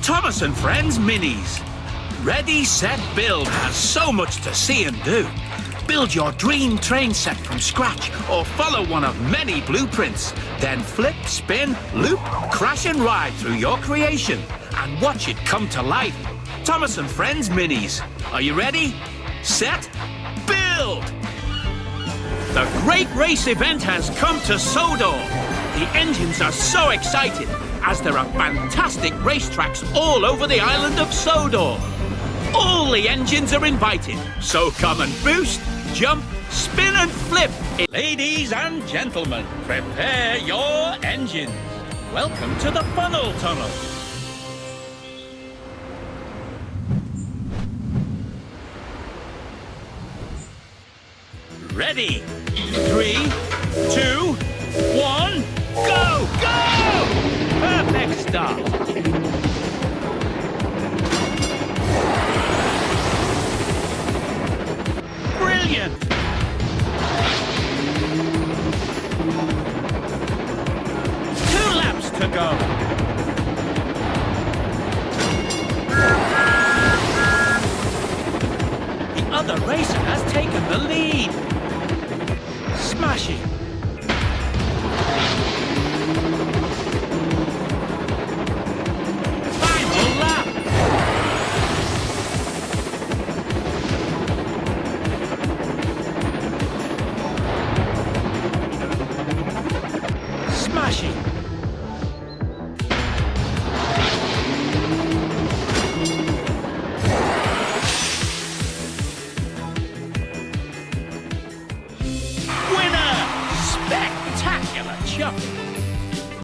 Thomas and Friends Minis. Ready, Set, Build has so much to see and do. Build your dream train set from scratch or follow one of many blueprints. Then flip, spin, loop, crash and ride through your creation and watch it come to life. Thomas and Friends Minis. Are you ready? Set, build! The Great Race event has come to Sodor. The engines are so excited as there are fantastic racetracks all over the island of Sodor. All the engines are invited, so come and boost, jump, spin and flip. Ladies and gentlemen, prepare your engines. Welcome to the funnel tunnel. Ready? 3, 2, 1, go! Go! Perfect start. Brilliant! 2 laps to go. The other racer has taken the lead. Smashing!